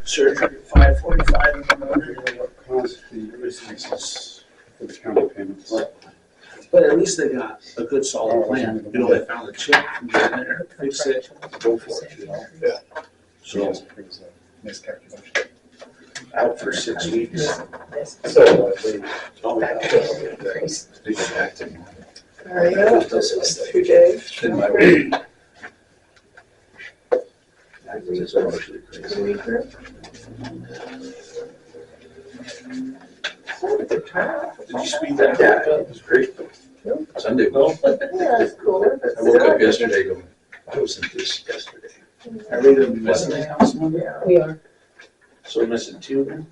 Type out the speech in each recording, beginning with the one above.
surgery at 5:45 in the morning. What caused the increases for the county payments? But at least they got a good solid plan. You know, they found a chip in there, fixed it, go for it, you know? Yeah. So, It was a miscalculation. out for 6 weeks. So, Oh, back yeah. to the increase. They go back to. All right, this is through Dave. In my way. It's actually Can crazy. we hear? Good turnout. Did you speed that back up? It was great. Sunday, well, Yeah, it's cool. I woke up yesterday going, I was in this yesterday. Are we gonna be missing the house Monday? Yeah, we are. So we're missing 2 then?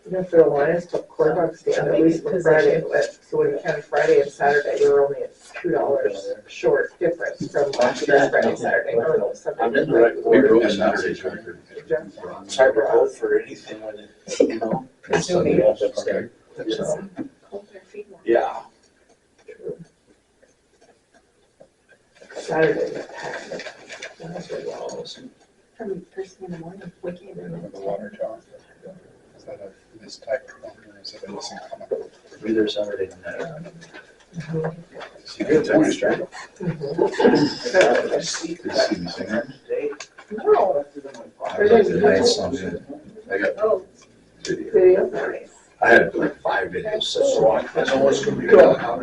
You know, for the Lions took quarterbacks the other week for Friday, so when you counted Friday and Saturday, you were only at $2 short difference from last year's Friday, Saturday. Oh, no, Sunday. I'm in the right. We Or- rode Saturday. It's hard to vote for anything when it, you know. Presuming. Okay. So, yeah. Saturday was packed. That's really well. From first thing in the morning, we came in. The water tower. Is that a mistyped one or is it a missing comma? Be there Saturday night. You get that one straight. No. I got Oh, video, nice. I had like 5 videos, so I know what's gonna be Cool. going on.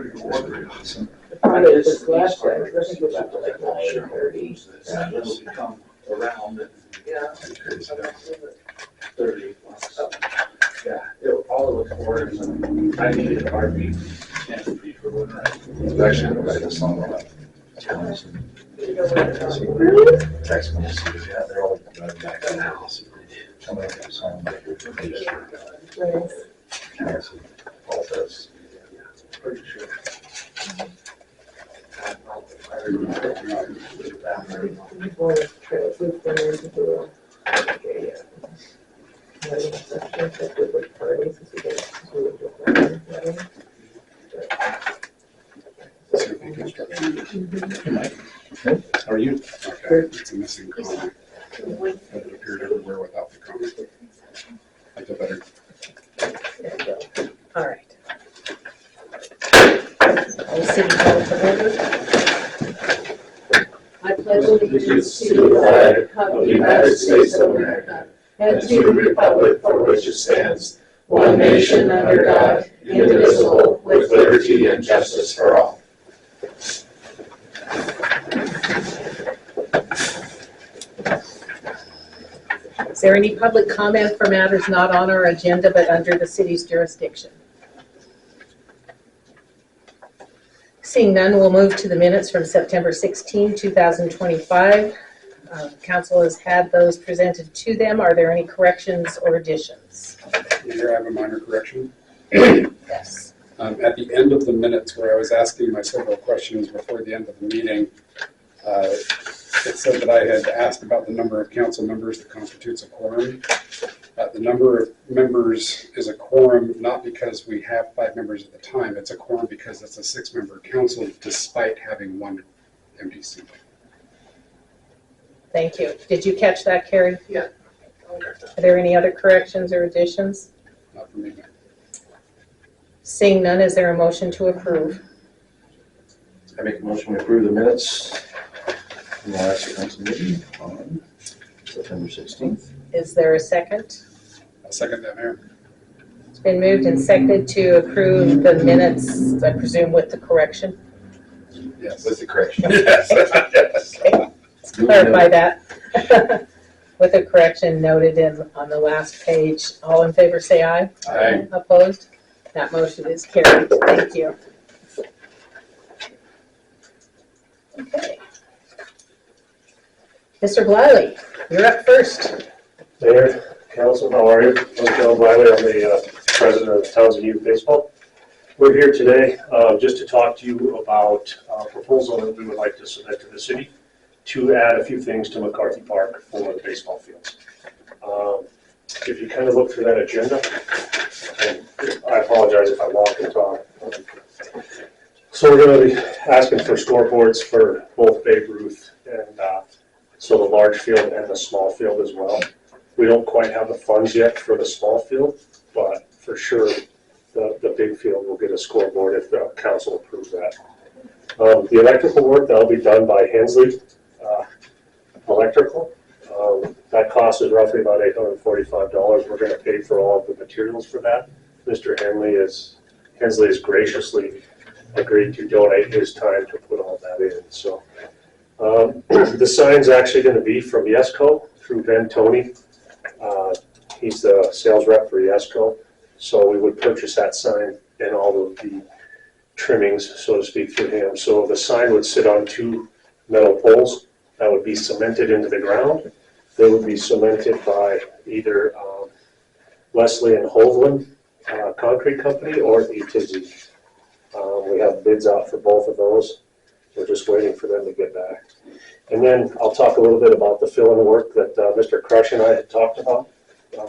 It's Friday was last day, I think it was up to like 9:30. Come around at Yeah. 30. Yeah, all it was for is, I needed a heartbeat. And for winter. Actually, I write a song about it. Really? Text messages, yeah, they're all driving back to the house. Coming up with a song like your Nice. all this. Pretty sure. Before the trails, we've been into the, okay, yeah. Wedding section, that would like parties, since we get, we would do a wedding. How are you? Okay, it's a missing comma. It appeared everywhere without the comma. I feel better. There you go. All right. All city hall to order. I pledge allegiance to the flag of the United States of America and to the republic for which it stands, one nation under God, indivisible, with liberty and justice for all. Is there any public comment for matters not on our agenda but under the city's jurisdiction? Seeing none, we'll move to the minutes from September 16, 2025. Council has had those presented to them. Are there any corrections or additions? Here I have a minor correction. Yes. At the end of the minutes where I was asking my several questions before the end of the meeting, it said that I had asked about the number of council members that constitutes a quorum. The number of members is a quorum not because we have 5 members at the time. It's a quorum because it's a 6-member council despite having 1 empty seat. Thank you. Did you catch that, Carrie? Yeah. Are there any other corrections or additions? Not for me, Mayor. Seeing none, is there a motion to approve? I make a motion to approve the minutes from the last council meeting on September 16th. Is there a second? I'll second that, Mayor. It's been moved and seconded to approve the minutes, I presume with the correction. Yes. With the correction. Yes. Okay. Let's clarify that. With a correction noted on the last page. All in favor say aye. Aye. Opposed? That motion is carried. Thank you. Okay. Mr. Bliley, you're up first. Mayor, Council, how are you? I'm John Wiley. I'm the president of Townsend Youth Baseball. We're here today just to talk to you about a proposal that we would like to submit to the city to add a few things to McCarthy Park for the baseball fields. If you kind of look through that agenda, and I apologize if I walk and talk. So we're going to be asking for scoreboards for both Babe Ruth and so the large field and the small field as well. We don't quite have the funds yet for the small field, but for sure, the big field will get a scoreboard if the council approves that. The electrical work, that'll be done by Hensley Electrical. That cost is roughly about $845. We're gonna pay for all of the materials for that. Mr. Hensley has graciously agreed to donate his time to put all that in, so. The sign's actually gonna be from Yesco through Ben Tony. He's the sales rep for Yesco, so we would purchase that sign and all of the trimmings, so to speak, through him. So the sign would sit on 2 metal poles that would be cemented into the ground. They would be cemented by either Leslie and Hovland Concrete Company or ETZ. We have bids out for both of those. We're just waiting for them to get back. And then I'll talk a little bit about the fill-in work that Mr. Crush and I had talked about.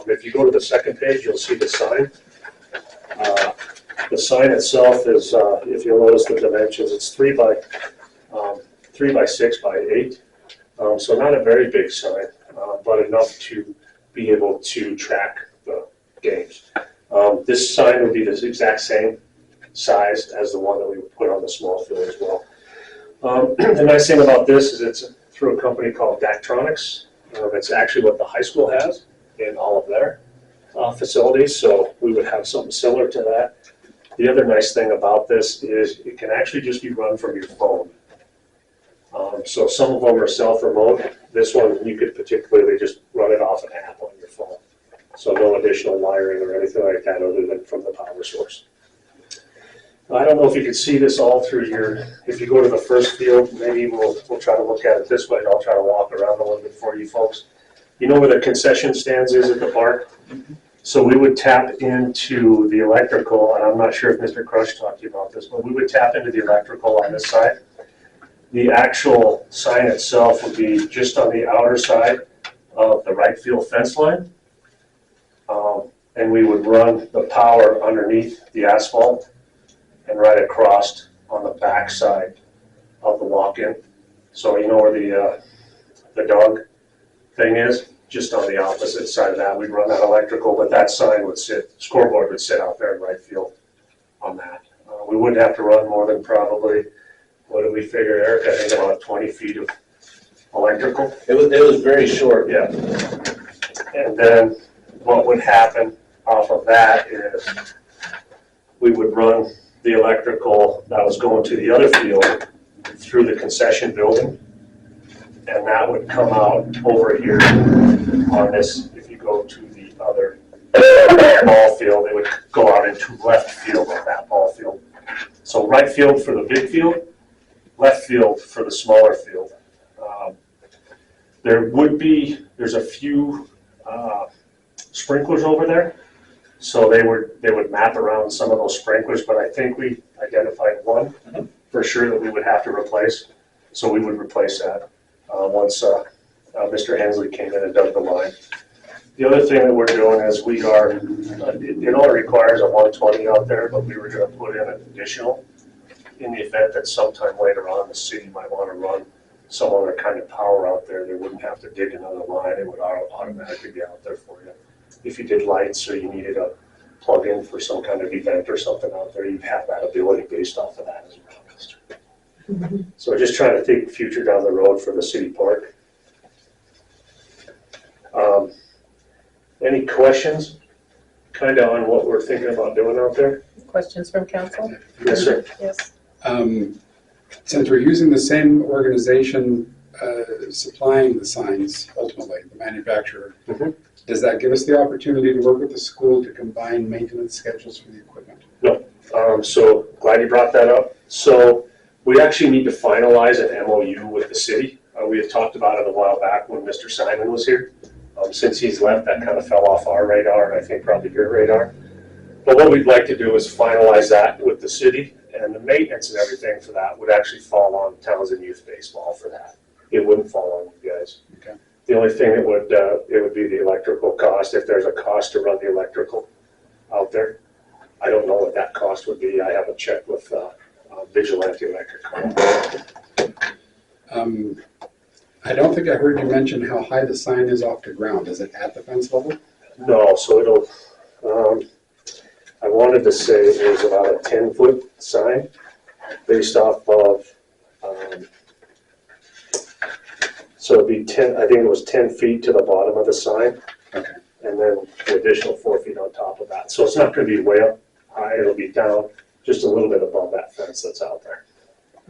If you go to the second page, you'll see the sign. The sign itself is, if you'll notice the dimensions, it's 3 by 6 by 8. So not a very big sign, but enough to be able to track the games. This sign would be the exact same size as the one that we would put on the small field as well. The nice thing about this is it's through a company called Daktronics. It's actually what the high school has in all of their facilities, so we would have something similar to that. The other nice thing about this is it can actually just be run from your phone. So some of them are self-remote. This one, you could particularly just run it off an app on your phone. So no additional wiring or anything like that other than from the power source. I don't know if you can see this all through your, if you go to the first field, maybe we'll try to look at it this way. I'll try to walk around a little bit for you folks. You know where the concession stands is at the park? So we would tap into the electrical, and I'm not sure if Mr. Crush talked to you about this, but we would tap into the electrical on this side. The actual sign itself would be just on the outer side of the right field fence line. And we would run the power underneath the asphalt and right across on the back side of the walk-in. So you know where the dog thing is? Just on the opposite side of that, we'd run that electrical, but that sign would sit, scoreboard would sit out there in right field on that. We wouldn't have to run more than probably, what did we figure, Eric? I think about 20 feet of electrical. It was very short. Yeah. And then what would happen off of that is we would run the electrical that was going to the other field through the concession building. And that would come out over here on this, if you go to the other ball field, it would go out into left field of that ball field. So right field for the big field, left field for the smaller field. There's a few sprinklers over there. So they would map around some of those sprinklers, but I think we identified one for sure that we would have to replace. So we would replace that once Mr. Hensley came in and dug the line. The other thing that we're doing is we are, it only requires a 120 out there, but we were going to put in an additional in the event that sometime later on the city might want to run some other kind of power out there. They wouldn't have to dig another line. It would automatically be out there for you. If you did lights or you needed a plug-in for some kind of event or something out there, you'd have that ability based off of that as well. So just trying to think future down the road for the city park. Any questions kind of on what we're thinking about doing out there? Questions from council? Yes, sir. Yes. Since we're using the same organization supplying the signs, ultimately, the manufacturer, does that give us the opportunity to work with the school to combine maintenance schedules for the equipment? No. So glad you brought that up. So we actually need to finalize an MOU with the city. We had talked about it a while back when Mr. Simon was here. Since he's left, that kind of fell off our radar, and I think probably your radar. But what we'd like to do is finalize that with the city, and the maintenance and everything for that would actually fall on Townsend Youth Baseball for that. It wouldn't fall on you guys. Okay. The only thing it would be the electrical cost, if there's a cost to run the electrical out there. I don't know what that cost would be. I haven't checked with Vigilante Electric. I don't think I heard you mention how high the sign is off the ground. Is it at the fence level? No, so it'll, I wanted to say it was about a 10-foot sign based off of, so it'd be 10, I think it was 10 feet to the bottom of the sign. Okay. And then the additional 4 feet on top of that. So it's not gonna be way up high, it'll be down just a little bit above that fence that's out there.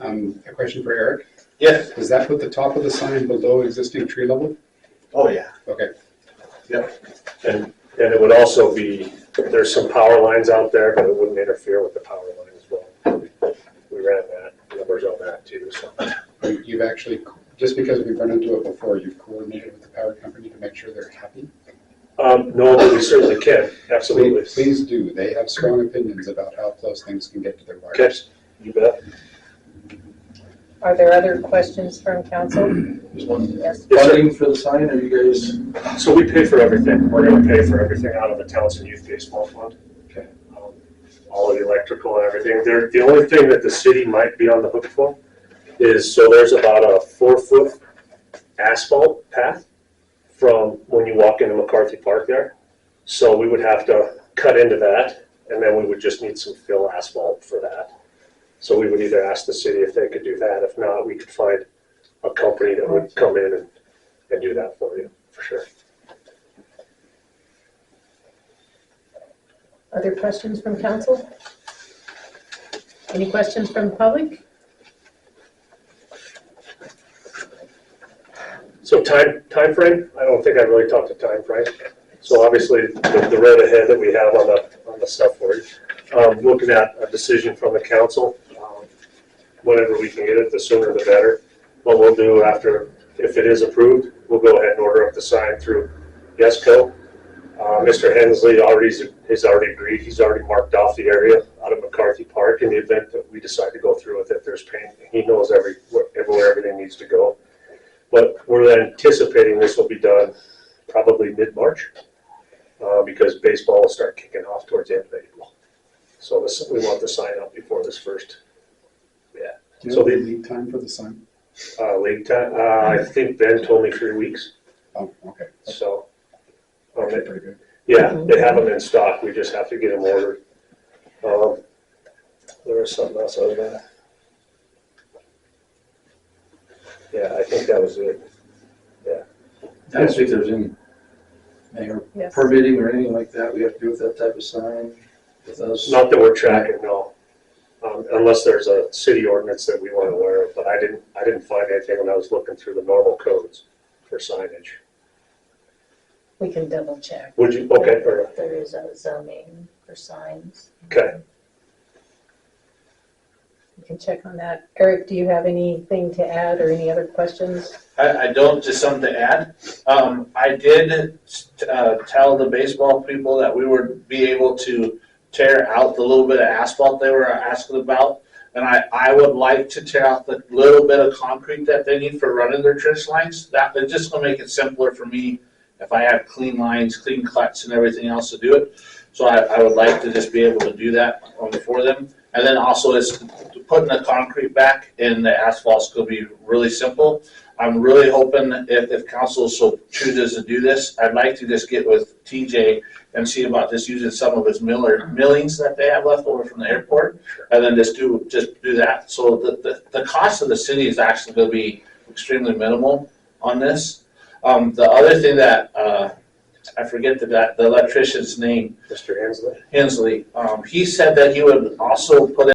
A question for Eric. Yes. Does that put the top of the sign below existing tree level? Oh, yeah. Okay. And it would also be, there's some power lines out there, but it wouldn't interfere with the power line as well. We ran that, numbers on that too, so. You've actually, just because we've run into it before, you've coordinated with the power company to make sure they're happy? No, but we certainly can, absolutely. Please do. They have strong opinions about how close things can get to their Okay, wires. you bet. Are there other questions from council? Just one. Yes. Yes, sir. Funding for the sign, are you guys? So we pay for everything. We're gonna pay for everything out of the Townsend Youth Baseball Fund. Okay. All of the electrical and everything. The only thing that the city might be on the hook for is, so there's about a 4-foot asphalt path from when you walk into McCarthy Park there. So we would have to cut into that, and then we would just need some fill asphalt for that. So we would either ask the city if they could do that. If not, we could find a company that would come in and do that for you, for sure. Other questions from council? Any questions from the public? So time frame, I don't think I really talked to time frame. So obviously, the road ahead that we have on the stuff for you, looking at a decision from the council, whenever we can get it, the sooner the better. What we'll do after, if it is approved, we'll go ahead and order up the sign through YESCO. Mr. Hensley has already agreed, he's already marked off the area out of McCarthy Park in the event that we decide to go through with it. There's paint, he knows everywhere everything needs to go. But we're anticipating this will be done probably mid-March, because baseball will start kicking off towards the end of April. So we want the sign up before this first. Yeah. Do you So know the the lead time for the sign? lead time, I think Ben told me 3 weeks. Oh, okay. So, Okay, pretty good. yeah, they have them in stock. We just have to get them ordered. There was something else I was gonna. Yeah, I think that was it. I don't think there's any Yes. permitting or anything like that we have to do with that type of sign with us. Not that we're tracking, no. Unless there's a city ordinance that we weren't aware of, but I didn't find anything when I was looking through the normal codes for signage. We can double check. Would you, okay, or, If there is a zoning for signs. okay. We can check on that. Eric, do you have anything to add or any other questions? I don't, just something to add. I did tell the baseball people that we would be able to tear out the little bit of asphalt they were asking about. And I would like to tear out the little bit of concrete that they need for running their trench lines. That, it's just gonna make it simpler for me if I have clean lines, clean cuts and everything else to do it. So I would like to just be able to do that for them. And then also is putting the concrete back and the asphalt's gonna be really simple. I'm really hoping if council so chooses to do this, I'd like to just get with TJ and see about just using some of his millings that they have left over from the airport, and then just do that. So the cost of the city is actually gonna be extremely minimal on this. The other thing that, I forget the electrician's name, Mr. Hensley? Hensley, he said that he would also put